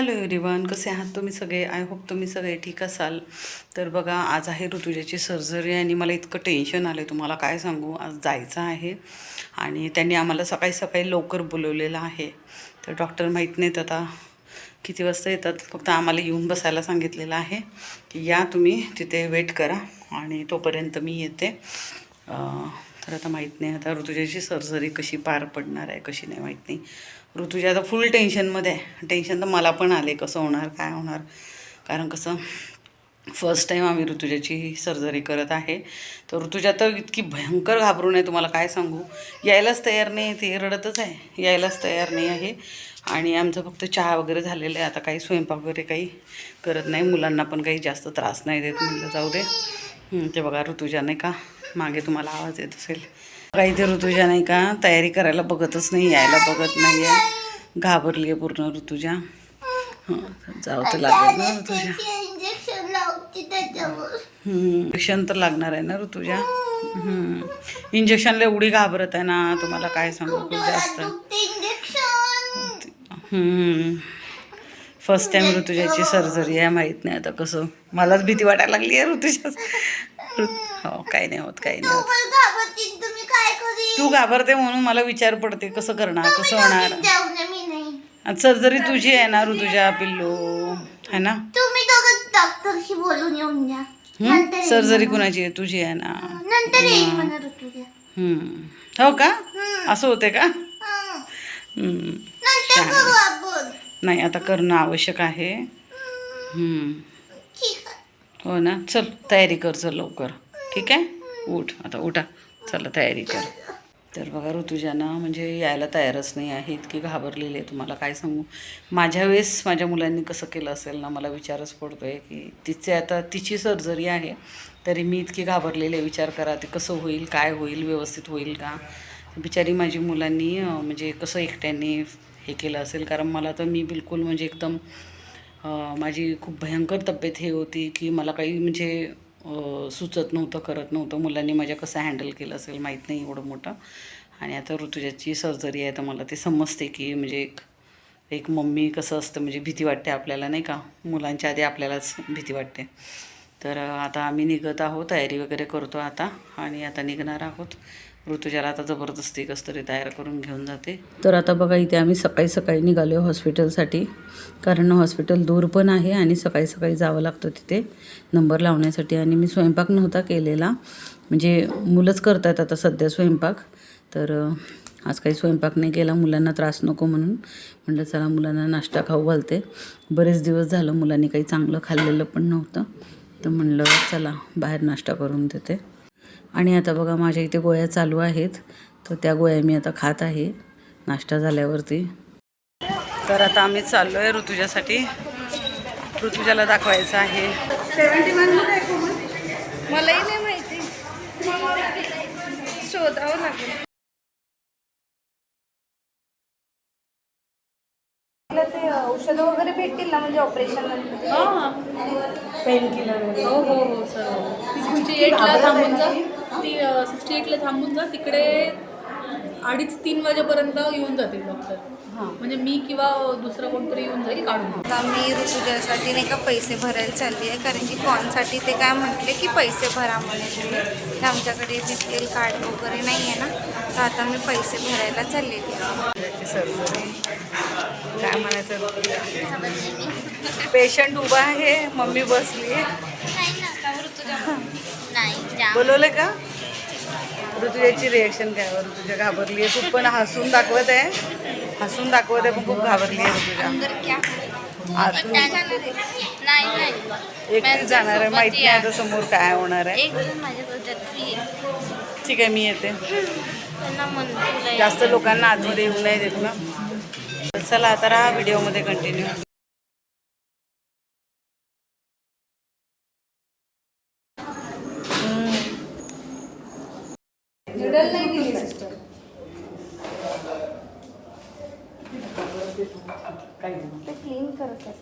Hello everyone, कसे आहात तुम्ही सगळे? आय होप तुम्ही सगळे ठीक असाल. तर बघा, आज आहे ऋतुजाची सर्जरी आणि मला इतकं टेन्शन आलं आहे, तुम्हाला काय सांगू. आज जायचं आहे आणि त्यांनी आम्हाला सकाळी सकाळी लवकर बोलवलेलं आहे. तर डॉक्टर माहीत नाहीत आता किती वाजता येतात, फक्त आम्हाला येऊन बसायला सांगितलेलं आहे की या तुम्ही तिथे वेट करा आणि तोपर्यंत मी येते. तर आता माहीत नाही आता ऋतुजाची सर्जरी कशी पार पडणार आहे, कशी नाही माहीत नाही. ऋतुजा आता फुल टेन्शनमध्ये आहे. टेन्शन तर मला पण आले, कसं होणार काय होणार. कारण कसं फर्स्ट टाईम आम्ही ऋतुजाची सर्जरी करत आहे. तर ऋतुजा तर इतकी भयंकर घाबरून आहे, तुम्हाला काय सांगू. यायलाच तयार नाही, ते रडतच आहे, यायलाच तयार नाही आहे. आणि आमचं फक्त चहा वगैरे झालेलं आहे. आता काही स्वयंपाक वगैरे काही करत नाही, मुलांना पण काही जास्त त्रास नाही देत, म्हटलं जाऊ दे. ते बघा ऋतुजा नाही का, मागे तुम्हाला आवाज येत असेल. काही ते ऋतुजा नाही का तयारी करायला बघतच नाही, यायला बघत नाही आहे, घाबरली आहे पूर्ण ऋतुजा. जाऊ तर लागेल ना ऋतुजा. इंजेक्शन तर लागणार आहे ना ऋतुजा. इंजेक्शनला एवढी घाबरत आहे ना, तुम्हाला काय सांगू, खूप जास्त. फर्स्ट टाइम ऋतुजाची सर्जरी आहे, माहीत नाही आता कसं. मलाच भीती वाटायला लागली आहे ऋतुजा. हो, काही नाही होत, काही नाही होत. तू घाबरते म्हणून मला विचार पडते कसं करणार, कसं होणार. सर्जरी तुझी आहे ना ऋतुजा पिल्लू, है ना. तुम्ही दोघं डॉक्टरशी बोलून येऊन द्या. सर्जरी कुणाची आहे? तुझी आहे ना. नंतर येईल म्हणा ऋतुजा. हो का, असं होते का? नंतर करू आपण. नाही, आता करणं आवश्यक आहे. ठीक आहे. हो ना, चल तयारी कर, चल लवकर. ठीक आहे, उठ आता, उठा, चला तयारी कर. तर बघा ऋतुजाना म्हणजे यायला तयारच नाही आहे, इतकी घाबरलेली आहे, तुम्हाला काय सांगू. माझ्या वेळेस माझ्या मुलांनी कसं केलं असेल ना, मला विचारच पडतो आहे की तिचे आता तिची सर्जरी आहे तरी मी इतकी घाबरलेली आहे. विचार करा ते कसं होईल, काय होईल, व्यवस्थित होईल का. बिचारी माझी मुलांनी म्हणजे कसं एकट्याने हे केलं असेल. कारण मला तर मी बिलकुल म्हणजे एकदम माझी खूप भयंकर तब्येत हे होती की मला काही म्हणजे सुचत नव्हतं, करत नव्हतं. मुलांनी माझ्या कसं हँडल केलं असेल माहीत नाही एवढं मोठं. आणि आता ऋतुजाची सर्जरी आहे तर मला ते समजते की म्हणजे एक मम्मी कसं असतं, म्हणजे भीती वाटते आपल्याला नाही का, मुलांच्या आधी आपल्यालाच भीती वाटते. तर आता आम्ही निघत आहोत, तयारी वगैरे करतो आता आणि आता निघणार आहोत. ऋतुजाला आता जबरदस्ती कसं तरी तयार करून घेऊन जाते. तर आता बघा, इथे आम्ही सकाळी सकाळी निघालो हॉस्पिटलसाठी, कारण हॉस्पिटल दूर पण आहे आणि सकाळी सकाळी जावं लागतं तिथे नंबर लावण्यासाठी. आणि मी स्वयंपाक नव्हता केलेला, म्हणजे मुलंच करतात आता सध्या स्वयंपाक. तर आज काही स्वयंपाक नाही केला, मुलांना त्रास नको म्हणून. म्हटलं चला मुलांना नाश्ता खाऊ घालते. बरेच दिवस झालं मुलांनी काही चांगलं खाल्लेलं पण नव्हतं, तर म्हणलं चला बाहेर नाश्ता करून देते. आणि आता बघा माझ्या इथे गोळ्या चालू आहेत, तर त्या गोळ्या मी आता खात आहे नाश्ता झाल्यावरती. तर आता आम्ही चाललो आहे ऋतुजासाठी, ऋतुजाला दाखवायचं आहे. 71 मलाही नाही माहिती, शोधावं लागेल. ते औषधं वगैरे भेटतील ना, म्हणजे ऑपरेशन नंतर? Pain killer. हो हो हो सर. ती 68ला थांबून जा, ती 68ला थांबून जा, तिकडे 2:30-3 वाजेपर्यंत येऊन जातील डॉक्टर. म्हणजे मी किंवा दुसरं कोणतरी येऊन जाईल काढून. आता मी ऋतुजासाठी नाही का पैसे भरायला चालली आहे, कारण की कॉनसाठी ते काय म्हटले की पैसे भरा म्हणे तुम्ही. तर आमच्याकडे BPL कार्ड वगैरे नाही आहे ना, तर आता मी पैसे भरायला चाललेली आहे. सर्जरी काय म्हणायचं, पेशंट उभा आहे, मम्मी बसली आहे. बोलवलं का? ऋतुजाची रिॲक्शन काय? ऋतुजा घाबरली आहे खूप, पण हसून दाखवत आहे, हसून दाखवत आहे, पण खूप घाबरली आहे ऋतुजा. आतून एकटी जाणार आहे, माहित नाही आता समोर काय होणार आहे. ठीक आहे, मी येते. जास्त लोकांना आतमध्ये येऊ नाही देत ना. चला आता राहा व्हिडिओमध्ये कंटिन्यू.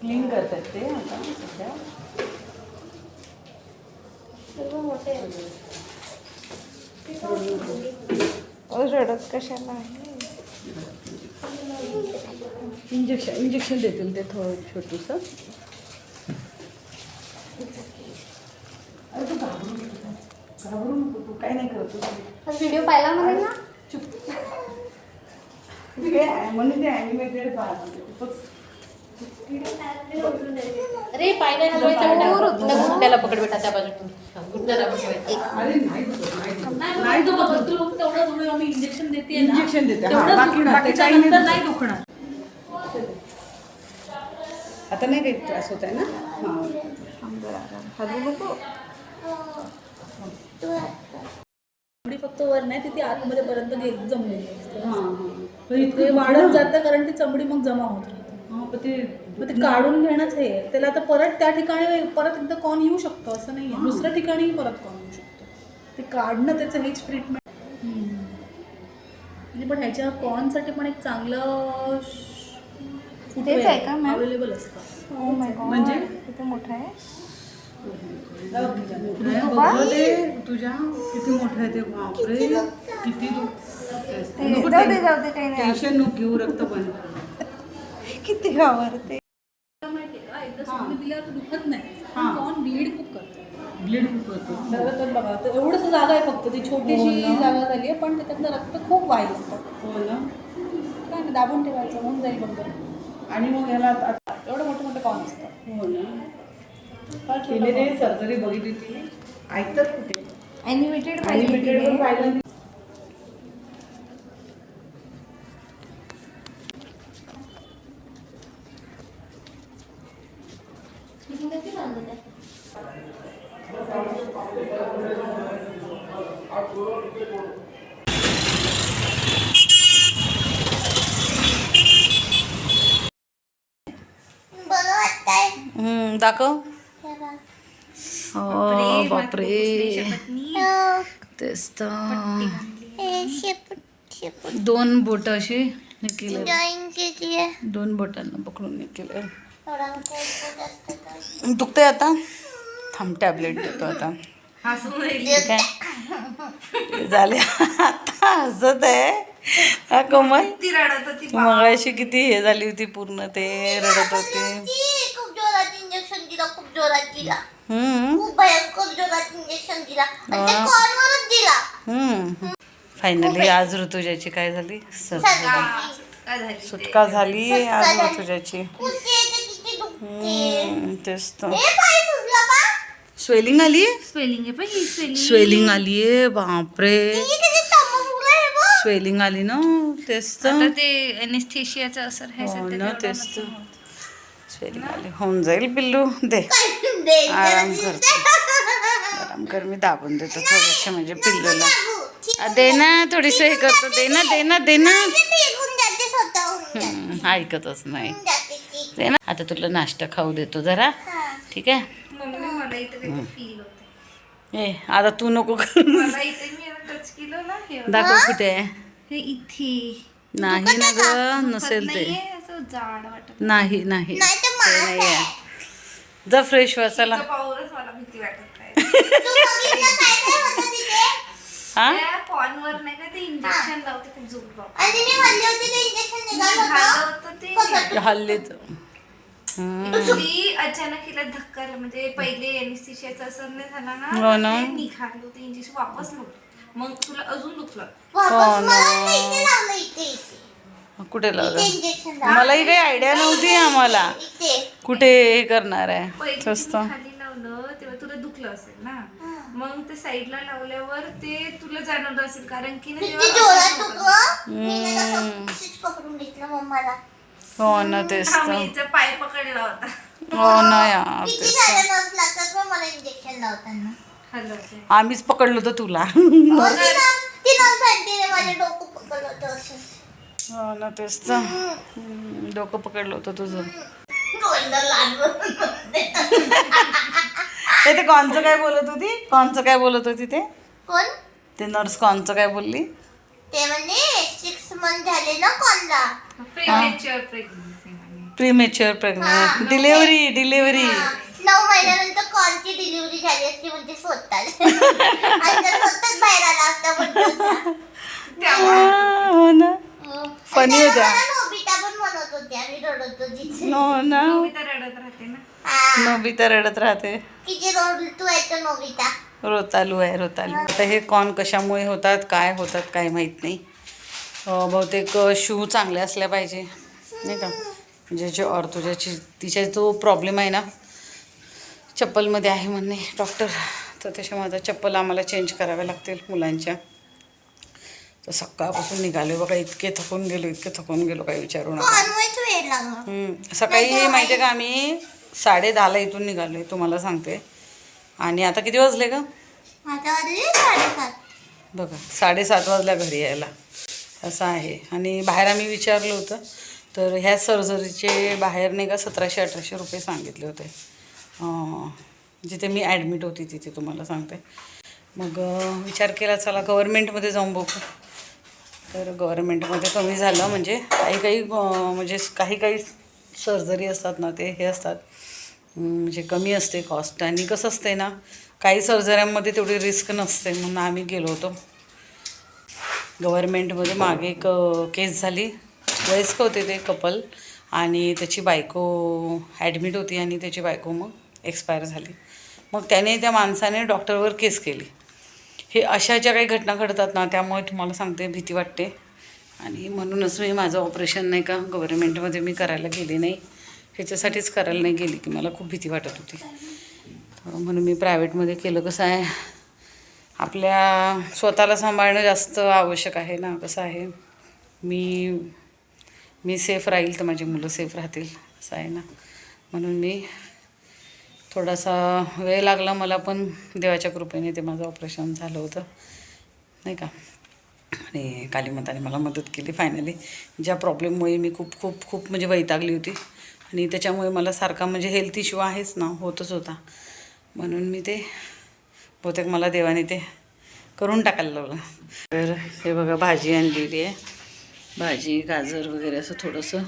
क्लीन करतात ते आता सध्या. रडत कशाला आहे? इंजेक्शन देतील ते थोडं छोटूसं. अरे तू घाबरू नको तू, काय नाही करत तू. व्हिडिओ पाहिला म्हणे ना. म्हणून ते ॲनिमेटेड अरे पाय नाही हलवायचा, त्याला पकड बेटा त्या बाजूला घुटण्याला नाही तो बघतो तेवढं थोडं आम्ही इंजेक्शन देते इंजेक्शन देते. त्याच्यानंतर नाही दुखणार. आता नाही काही त्रास होत आहे ना. हलवू नको. एवढी फक्त वर नाही तिथे आतमध्ये पर्यंत जमलेली असते. ते वाढत जातं कारण ती चमडी मग जमा होत राहते. मग ते काढून घेणंच हे त्याला आता परत त्या ठिकाणी परत एकदा कॉर्न येऊ शकतो असं नाही आहे. दुसऱ्या ठिकाणी परत कॉर्न येऊ शकतो. ते काढणं त्याचं हेच ट्रीटमेंट. पण ह्याच्या कॉर्नसाठी पण एक चांगलं तेच आहे का मॅम? अवेलेबल असतं. म्हणजे किती मोठं आहे. तुझ्या किती मोठं आहे ते. बापरे किती जाऊ दे काही नाही. टेन्शन नको घेऊ. रक्त बंद किती घाबरते. माहितीये का एकदा सोडून दिल्यावर दुखत नाही. कॉर्न ब्लीड खूप करतो. ब्लीड खूप होतो. तर बघा तर एवढंच जागा आहे फक्त ती छोटीशी जागा झाली आहे पण त्याच्यातलं रक्त खूप व्हायला लागतं. हो ना. काय नाही दाबून ठेवायचं होऊन जाईल बंद. आणि मग याला एवढं मोठं मोठं कॉर्न असतं. हो ना. तिने ते सर्जरी बघितली ती ऐकतात कुठे. ॲनिमेटेड ॲनिमेटेड पण पाहिलं. बरं वाटतंय. दाखव. जरा. हो बापरे. तेच तर. शेपूट 2 बोट अशी हे केलं. जॉईन केली आहे. 2 बोटांना पकडून हे केलं. थोडा जास्त कर. दुखतंय आता. थांब टॅबलेट देतो आता. ठीक आहे झाले. आता हसत आहे हा कोमल. ती रडत होती. मगाशी किती हे झाली होती पूर्ण. ते रडत होती. खूप जोरात इंजेक्शन दिला. खूप जोरात दिला. हम्म. खूप भयंकर जोरात इंजेक्शन दिला. आणि ते कॉर्नवरच दिला. फायनली आज ऋतुजाची काय झाली सर्जरी. सुटका झाली आज ऋतुजाची. कुठे ते किती दुखते. तेच तर. हे पाय सुजला बा. स्वेलिंग आली. स्वेलिंग आहे पण ही स्वेलिंग. स्वेलिंग आलीये बापरे. हे किती चमकलं आहे बा. स्वेलिंग आली ना. तेच तर. आता ते एनेस्थेशियाचा असर आहे हो सध्या ना. तेवढं तेच नसेल तर. होत. स्वेलिंग आली. होऊन जाईल पिल्लू. दे दे. आराम करते. आराम कर. मी दाबून देतो थोडेसे म्हणजे पिल्लूला. दे ना थोडीशी हे करतो. दे ना दे ना दे ना. निघून जाते स्वतःहून. ऐकतच नाही. जाते ती. दे ना. आता तुला नाश्ता खाऊ देतो जरा. ठीक आहे. मम्मी मला इथं काहीतरी फील होते. ए आता तू नको कर. मला इथे मी टच केलं ना हे दाखव कुठे आहे. हे इथे नाही ना ग. नसेल ते. नाहीये, असं जाड वाटत. नाही नाही नाही तर ते मास नाही आहे. आहे. जा फ्रेश व्हा चला. पाहूनच मला भीती वाटत नाही. तू बघितलं काय काय होतं तिथे? हा त्या कॉर्नवर नाही का ते इंजेक्शन लावते खूप जोर. आणि मी म्हणले होते ते इंजेक्शन निघालं झालं होतं. होतं ते हल्लीच. ती अचानक हिला धक्का आला. म्हणजे पहिले एनेस्थेशियाचा असर नाही झाला हो ना. ते निघालं होतं इंजेक्शन वापस नव्हतं. मग तुला अजून दुखलं. वापस हो ना. मला इथे लावलं. इथे कुठे लावलं. इंजेक्शन लावलं. मलाही काही आयडिया नव्हती आम्हाला इथे. कुठे हे करणार आहे. पहिले स्वस्त. तिने खाली लावलं तेव्हा तुला दुखलं असेल ना. मग ते साईडला लावल्यावर ते तुला जाणवलं असेल कारण की ना किती जेव्हा जोरात असं होतं. दुखलं. मी ना तसं स्टिच पकडून घेतलं मम्माला. हो ना तेच आम्ही तर. हिचा पाय पकडला होता. हो ना यार किती तेच साऱ्या तर. नर्स लागतात मग मला इंजेक्शन लावताना. हलवते. आम्हीच पकडलो होतं तुला. ती नर्स आणते माझे डोकं पकडलं होतं असं. हो ना तेच तर. डोकं पकडलं होतं तुझं. गोंधळ लागलं. ते कॉनचं काय बोलत होती. कॉनचं काय बोलत होती ते. कोण? ते नर्स कॉनचं काय बोलली. ते म्हणजे 6 मंथ झाले ना कोणला. प्रेग्नेंचर प्रेग्नन्सी म्हणे. प्रीमेच्युअर प्रेग्नंट. डिलिव्हरी 9 महिन्यानंतर कॉनची डिलिव्हरी झाली असती म्हणजे स्वतःच. आणि जर स्वतःच बाहेर आला असता म्हणजे हो ना. फनी होत्या. नोबिता नोबिता पण म्हणत होती आम्ही रडत होती. नो ना नोबिता रडत राहते ना. हा. नोबिता रडत राहते. तिचे रोटू आहे तो नोबिता. रोतालू आहे रोतालू. आता हे कॉर्न कशामुळे होतात काय होतात काय माहीत नाही. बहुतेक शू चांगले असल्या पाहिजे नाही का, म्हणजे जे ऑर्थोच्याची तिच्या जो प्रॉब्लेम आहे ना चप्पलमध्ये आहे म्हणणे डॉक्टर, तर त्याच्यामुळे आता चप्पल आम्हाला चेंज कराव्या लागतील मुलांच्या. तर सकाळपासून निघालो बघा, इतके थकून गेलो काही विचारू नका. कॉन्वेच वेळ लागला. सकाळी माहिती आहे का आम्ही 10:30ला इथून निघालो आहे तुम्हाला सांगते, आणि आता किती वाजले का आता वाजले 7:30. बघा 7:30 वाजल्या घरी यायला, असं आहे. आणि बाहेर आम्ही विचारलं होतं तर ह्या सर्जरीचे बाहेर नाही का 1700-1800 रुपये सांगितले होते, जिथे मी ॲडमिट होती तिथे तुम्हाला सांगते. मग विचार केला चला गव्हर्मेंटमध्ये जाऊन बघू. तर गव्हर्मेंटमध्ये कमी झालं, म्हणजे काही म्हणजे काही सर्जरी असतात ना ते हे असतात, म्हणजे कमी असते कॉस्ट. आणि कसं असते ना काही सर्जऱ्यांमध्ये तेवढी रिस्क नसते, म्हणून आम्ही गेलो होतो गव्हर्मेंटमध्ये. मागे एक केस झाली, वयस्क होते ते कपल, आणि त्याची बायको ॲडमिट होती आणि त्याची बायको मग एक्सपायर झाली. मग त्याने त्या माणसाने डॉक्टरवर केस केली. हे अशा ज्या काही घटना घडतात ना त्यामुळे तुम्हाला सांगते भीती वाटते, आणि म्हणूनच मी माझं ऑपरेशन नाही का गव्हर्मेंटमध्ये मी करायला गेले नाही, ह्याच्यासाठीच करायला नाही गेली की मला खूप भीती वाटत होती. म्हणून मी प्रायव्हेटमध्ये केलं. कसं आहे आपल्या स्वतःला सांभाळणं जास्त आवश्यक आहे ना. कसं आहे मी सेफ राहील तर माझी मुलं सेफ राहतील, असं आहे ना. म्हणून मी थोडासा वेळ लागला मला, पण देवाच्या कृपेने ते माझं ऑपरेशन झालं होतं नाही का. आणि कालीमाताने मला मदत केली फायनली. ज्या प्रॉब्लेममुळे मी खूप म्हणजे वैतागली होती, आणि त्याच्यामुळे मला सारखा म्हणजे हेल्थ इश्यू आहेच ना, होतच होता. म्हणून मी ते बहुतेक मला देवाने ते करून टाकायला लावलं. तर हे बघा भाजी आणलेली आहे, भाजी गाजर वगैरे असं थोडंसं.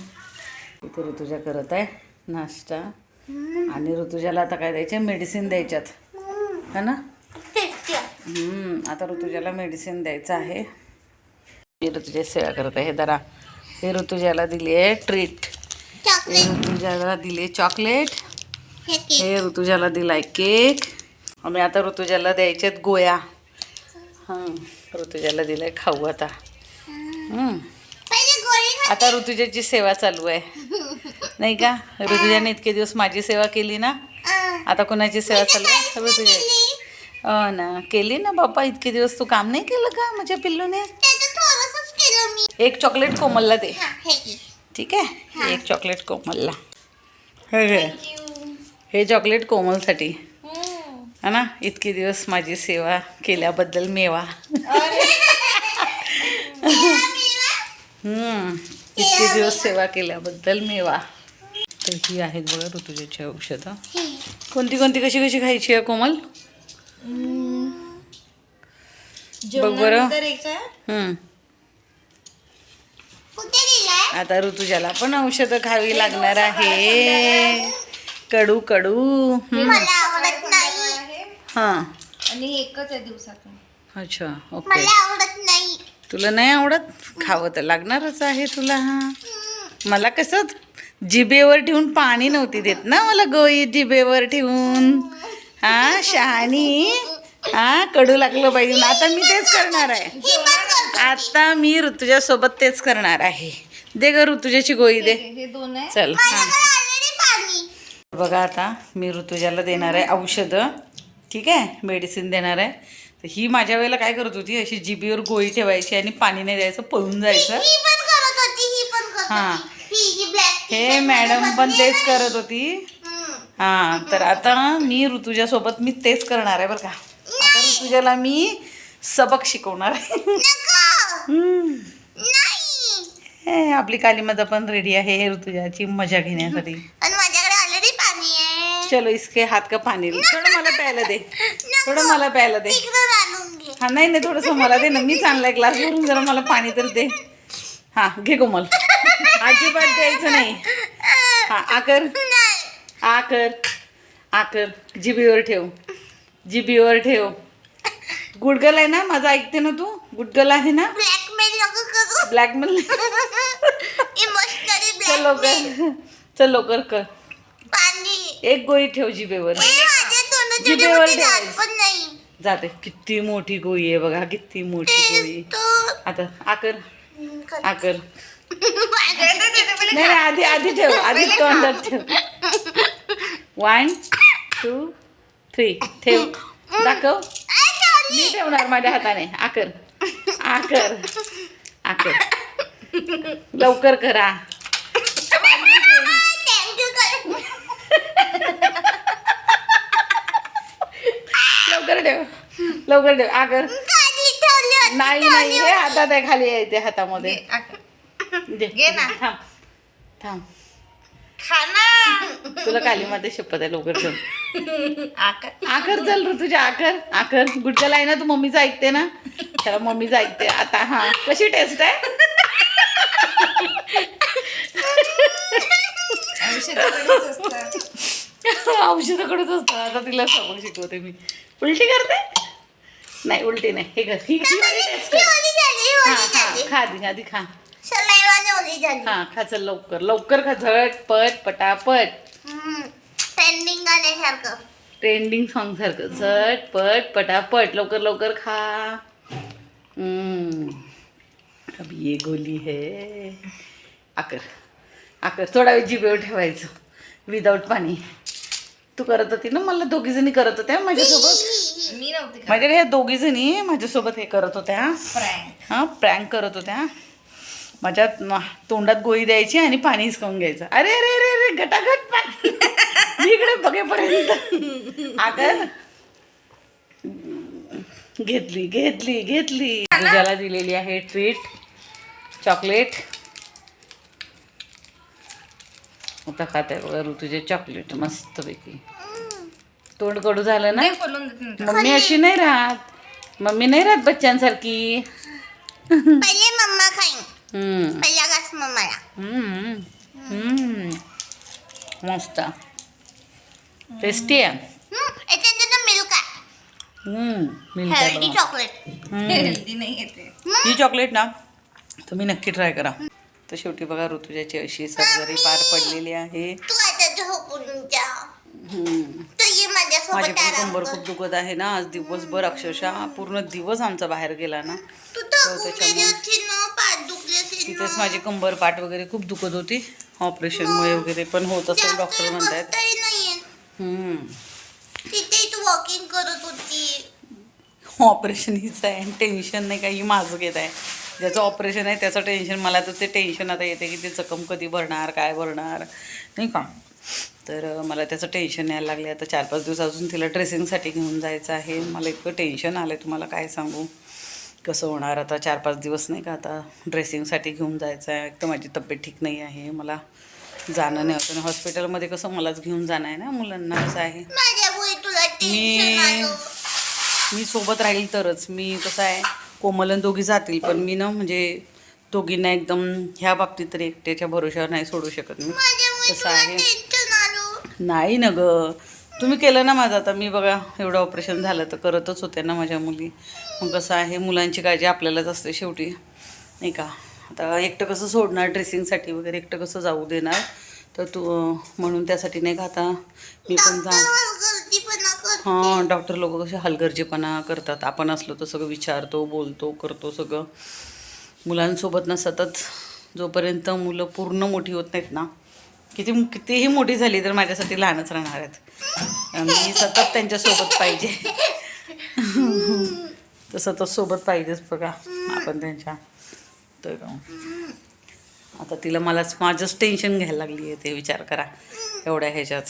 इथे ऋतुजा करत आहे नाश्ता, आणि ऋतुजाला आता काय द्यायचे मेडिसिन द्यायच्यात है ना. आता ऋतुजाला मेडिसिन द्यायचं आहे. मी ऋतुजा सेवा करत आहे. हे जरा हे ऋतुजाला दिली आहे ट्रीट, हे ऋतुजाला दिले चॉकलेट, हे ऋतुजाला दिलाय केक, आणि आता ऋतुजाला द्यायच्यात गोया. ऋतुजाला दिलाय खाऊ आता. आता ऋतुजाची सेवा चालू आहे नाही का. ऋतुजाने इतके दिवस माझी सेवा केली ना, आता कोणाची सेवा चालू आहे ऋतुजाची. ना केली ना बाप्पा, इतके दिवस तू काम नाही केलं का माझ्या पिल्लूने. एक चॉकलेट कोमलला दे ठीक आहे, एक चॉकलेट कोमलला. हे चॉकलेट कोमलसाठी है ना. इतके दिवस माझी सेवा केल्याबद्दल मेवा. इतके दिवस सेवा केल्याबद्दल मेवा. तर ही आहेत बघा ऋतुजाची औषधं. कोणती कशी खायची आहे कोमल बघ बरं. आता ऋतुजाला पण औषधं खावी लागणार आहे, कडू हां. आणि एकच आहे दिवसातून. अच्छा ओके. तुला नाही आवडत, खावं तर लागणारच आहे तुला. मला कसं जिभेवर ठेवून पाणी नव्हती देत ना मला गोई, जिभेवर ठेवून. शहाणी कडू लागलं पाहिजे. आता मी तेच करणार आहे, आता मी ऋतुजासोबत तेच करणार आहे. दे ग ऋतुजाची गोळी दे. हे दोन आहे. चल बघा आता मी ऋतुजाला देणार आहे औषधं ठीक आहे, मेडिसिन देणार आहे. तर ही माझ्या वेळेला काय करत होती, अशी जिभेवर गोळी ठेवायची आणि पाणी नाही द्यायचं, पळून जायचं. हां हे मॅडम पण तेच करत होती. हां तर आता मी ऋतुजासोबत मी तेच करणार आहे बरं का. आता ऋतुजाला मी सबक शिकवणार आहे. आपली कालीमाता पण रेडी आहे ऋतुजाची मजा घेण्यासाठी. चलो इसके हात का पाणी थोडं मला प्यायला दे, थोडं मला प्यायला दे. हा नाही थोडंसं मला दे ना, मीच आणलाय ग्लास भरून, जरा मला पाणी तर दे. हा घे कोमल, अजिबात द्यायचं नाही. हा आकर आकर जिभेवर ठेव, जिभेवर ठेव. गुडगल आहे ना माझा, ऐकते ना तू, गुडगल आहे ना. ब्लॅकमेल इमोशनल चल लवकर, चल लवकर कर. पाणी एक गोळी ठेव जिभेवर. माझ्या तोंडाच्या जिभेवर मध्ये ठेवायचं. दात पण नाही. जाते. किती मोठी गोळी आहे बघा, किती मोठी गोळी. आता आकर आकर. नाही आधी आधी ठेव, आधी तोंडात ठेव. 1 2 3 ठेव. दाखव. मी ठेवणार माझ्या हाताने. आकर आकर आकर. लवकर करा. लवकर ठेव, लवकर ठेव. आकर. नाही नाही, हे हातात आहे, खाली आहे ते हातामध्ये. दे. घे ना. थांब थांब. खाना. तुला काली माते शपथ आहे. लवकर ठेव. आकर. आकर चल ऋतुजा. आकर आकर. गुडच्याला आहे ना, तू मम्मीचं ऐकते ना. चला मम्मीचं ऐकते आता. हा कशी टेस्ट आहे. औषधाकडेच असतं. औषधाकडेच असतं. आता तिला सबक शिकवते मी. उलटी करते. नाही उलटी नाही. हे कर. ही वाली टेस्ट कर. हा हा खा आधी, आधी खा. हा खा. चल लवकर लवकर खा. झटपट पटापट. ट्रेंडिंग गाण्यासारखं. ट्रेंडिंग सॉन्ग सारखं. झटपट पटापट. लवकर लवकर खा. अब ये गोली है. आकर आकर. थोडा वेळ जिभेवर ठेवायचं विदाऊट पाणी. तू करत होती ना, मला दोघी जणी करत होत्या माझ्यासोबत. मी नव्हती का? माझ्या ह्या दोघी जणी माझ्यासोबत हे करत होत्या. Prank. हां प्रँक करत होत्या. माझ्या तोंडात गोळी द्यायची आणि पाणी हिसकावून घ्यायचं. अरे अरे अरे अरे गटागट पाणी. मी इकडे बघेपर्यंत. आकर. घेतली घेतली घेतली. तुझ्याला दिलेली आहे ट्रीट. चॉकलेट. आता खाते बघा ऋतुचे चॉकलेट मस्तपैकी. तोंड कडू झालं ना. नाही बोलून देत नाही. मम्मी अशी नाही राहत. मम्मी नाही राहत बच्चांसारखी. पहिले मम्मा खाईन. हम्म पहिला घास मम्माला. हम्म हम्म. मस्त टेस्टी आहे. याच्यात मिल्क आहे. मिल्क हेल्दी आहे चॉकलेट. हेल्दी नाही येते. ही चॉकलेट ना तुम्ही नक्की ट्राय करा. तर शेवटी बघा ऋतुजाची अशी सर्जरी पार पडलेली आहे. तू आता झोपून जा. हम्म. तू ये माझ्यासोबत माझी पण आराम कंबर कर. खूप दुखत आहे ना. आज दिवसभर अक्षरशः पूर्ण दिवस आमचा बाहेर गेला ना. तू तर त्याच्यामुळे असतील ना, पाठ दुखले असतील तिथेच ना. माझी कंबर पाठ वगैरे खूप दुखत होती. ऑपरेशनमुळे वगैरे पण होत असेल डॉक्टर म्हणतायत. बसताही नाहीये. हम्म. तिथे तू वॉकिंग करत होती. ऑपरेशन हीच आहे. टेन्शन नाही काही माझं घेत आहे. ज्याचं ऑपरेशन आहे त्याचं टेन्शन. मला तर ते टेन्शन आता येते की ते जखम कधी भरणार, काय भरणार नाही का. तर मला त्याचं टेन्शन यायला लागले. आता 4-5 दिवस अजून तिला ड्रेसिंगसाठी घेऊन जायचं आहे. मला इतकं टेन्शन आलं आहे तुम्हाला काय सांगू. कसं होणार आता 4-5 दिवस नाही का. आता ड्रेसिंगसाठी घेऊन जायचं आहे. एक तर माझी तब्येत ठीक नाही आहे. मला जाणं नाही होतं. हॉस्पिटलमध्ये कसं मलाच घेऊन जाणं आहे ना. मुलांना कसं आहे माझ्यामुळे तुला टेन्शन आलं. मी सोबत राहील तरच. मी कसं आहे कोमलन दोघी जातील पण मी ना म्हणजे दोघींना एकदम ह्या बाबतीत तरी एकट्याच्या भरोशावर नाही सोडू शकत मी. माझ्यामुळे कसं तुला आहे टेन्शन आलं. नाही ना ग. तुम्ही केलं ना माझं. आता मी बघा एवढं ऑपरेशन झालं तर करतच होते ना माझ्या मुली. मग कसं आहे मुलांची काळजी आपल्यालाच असते शेवटी नाही का. आता एकटं कसं सोडणार ड्रेसिंगसाठी वगैरे. एकटं कसं जाऊ देणार. तर तू म्हणून त्यासाठी नाही का आता मी पण जा. हलगर्जीपणा करते. हां डॉक्टर लोक कसे हलगर्जीपणा करतात. आपण असलो तर सगळं विचारतो, बोलतो, करतो सगळं. मुलांसोबत ना सतत जोपर्यंत मुलं पूर्ण मोठी होत नाहीत ना, कितीही मोठी झाली तर माझ्यासाठी लहानच राहणार आहेत. मी सतत त्यांच्यासोबत पाहिजे. तर सतत सोबत पाहिजेच बघा आपण त्यांच्या. तर आता तिला माझंच टेन्शन घ्यायला लागली आहे. ते विचार करा एवढ्या ह्याच्यात.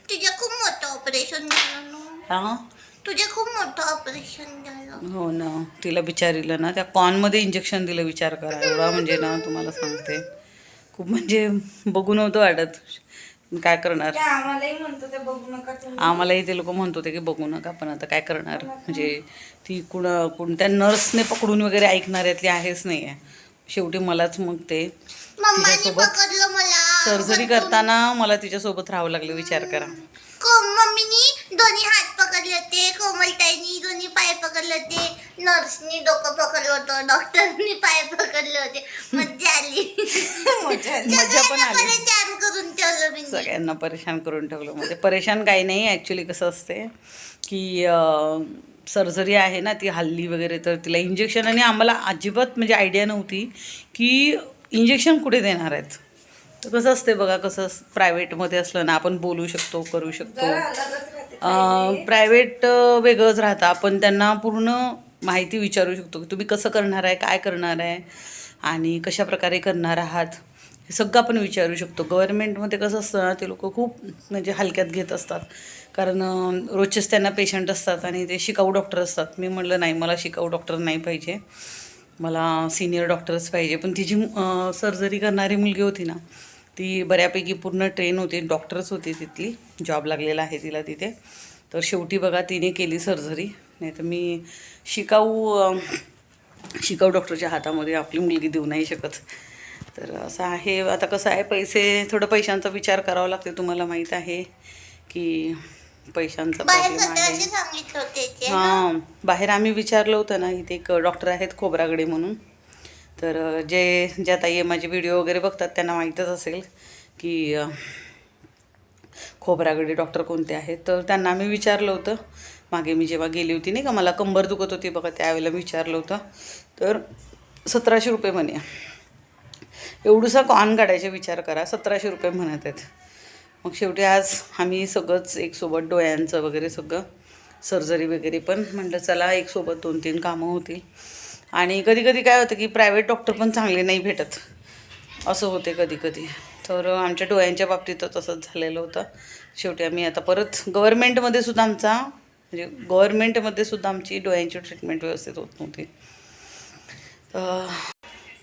तुझं खूप मोठं ऑपरेशन झालं ना. हां तुझं खूप मोठं ऑपरेशन झालं. हो ना. तिला बिचारीला ना त्या कॉर्नमध्ये इंजेक्शन दिलं. विचार करा एवढा म्हणजे ना तुम्हाला सांगते खूप म्हणजे बघू नव्हतं वाटत. काय करणार. ते आम्हालाही म्हणतो ते बघू नका तुम्ही. आम्हालाही ते लोक म्हणत होते की बघू नका पण आता काय करणार. म्हणजे ती कोणत्या नर्सने पकडून वगैरे ऐकणाऱ्यातली आहेच नाही आहे. शेवटी मलाच मग ते मम्माने तिच्यासोबत पकडलं मला. सर्जरी करताना मला तिच्यासोबत राहावं लागलं, विचार करा. मम्मीनी दोन्ही हात पकडले होते, कोमलताईनी दोन्ही पाय पकडले होते, नर्सनी डोकं पकडलं होतं, डॉक्टरनी पाय पकडले होते. मज्जा आली. मजा पण आली. परेशान करून ठेवलं मी. सगळ्यांना परेशान करून ठेवलं. म्हणजे परेशान काही नाही, ॲक्च्युली कसं असते की सर्जरी आहे ना ती हल्ली वगैरे, तर तिला इंजेक्शन, आणि आम्हाला अजिबात म्हणजे आयडिया नव्हती की इंजेक्शन कुठे देणार आहेत. तर कसं असते बघा, कसं प्रायव्हेटमध्ये असलं ना आपण बोलू शकतो, करू शकतो. प्रायव्हेट वेगळंच राहतं, आपण त्यांना पूर्ण माहिती विचारू शकतो की तुम्ही कसं करणार आहे, काय करणार आहे आणि कशाप्रकारे करणार आहात, हे सगळं आपण विचारू शकतो. गव्हर्नमेंटमध्ये कसं असतं ना, ते लोक खूप म्हणजे हलक्यात घेत असतात, कारण रोजचेच त्यांना पेशंट असतात आणि ते शिकाऊ डॉक्टर असतात. मी म्हटलं नाही, मला शिकाऊ डॉक्टर नाही पाहिजे, मला सिनियर डॉक्टरच पाहिजे. पण ती जी सर्जरी करणारी मुलगी होती ना, ती बऱ्यापैकी पूर्ण ट्रेन होती, डॉक्टरच होती, तिथली जॉब लागलेला आहे तिला तिथे. तर शेवटी बघा तिने केली सर्जरी. नाही तर मी शिकाऊ डॉक्टरच्या हातामध्ये आपली मुलगी देऊ नाही शकत. तर असं आहे. आता कसं आहे, थोडं पैशांचा विचार करावा लागतो. तुम्हाला माहीत आहे की पैशांचा बाहेर प्रॉब्लेम आहे. 1700 सांगितलं होते ते. हां, बाहेर आम्ही विचारलं होतं ना, इथे एक डॉक्टर आहेत खोब्रागडे म्हणून. तर ज्या ताई माझे व्हिडिओ वगैरे बघतात त्यांना माहीतच असेल की खोब्रागडे डॉक्टर कोणते आहेत. तर त्यांना आम्ही विचारलं होतं मागे, मी जेव्हा गेली होती नाही का, मला कंबर दुखत होती बघा, त्यावेळेला विचारलं होतं. तर 1700 रुपये म्हणे. एवढूसा कॉन काढायचे विचार करा, 1700 रुपये म्हणत आहेत. मग शेवटी आज आम्ही सगळंच एकसोबत, डोळ्यांचं वगैरे सगळं, सर्जरी वगैरे पण म्हटलं चला एकसोबत 2-3 कामं होतील. आणि कधी कधी काय होतं की प्रायव्हेट डॉक्टर पण चांगले नाही भेटत, असं होते कधी कधी. तर आमच्या डोळ्यांच्या बाबतीत तसंच झालेलं होतं. शेवटी आम्ही आता परत गव्हर्नमेंटमध्ये सुद्धा आमची डोळ्यांची ट्रीटमेंट व्यवस्थित होत नव्हती.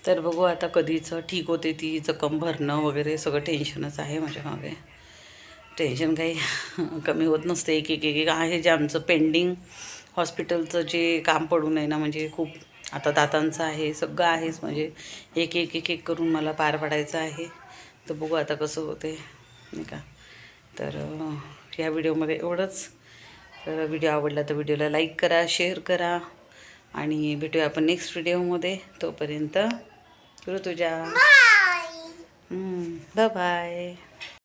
तर बघू आता कधीच ठीक होते ती. जखम भरणं वगैरे सगळं टेन्शनच आहे माझ्या मागे. टेन्शन काही कमी होत नसते. एक आहे जे आमचं पेंडिंग हॉस्पिटलचं जे काम पडून आहे ना, म्हणजे खूप आता दातांचं आहे, सगळं आहेच, म्हणजे एक करून मला पार पाडायचं आहे. तर बघू आता कसं होते नाही का. तर ह्या व्हिडिओमध्ये एवढंच. तर व्हिडिओ आवडला तर व्हिडिओला लाईक करा, शेअर करा आणि भेटूया आपण नेक्स्ट व्हिडिओमध्ये. तोपर्यंत ऋतुजा, बाय बाय.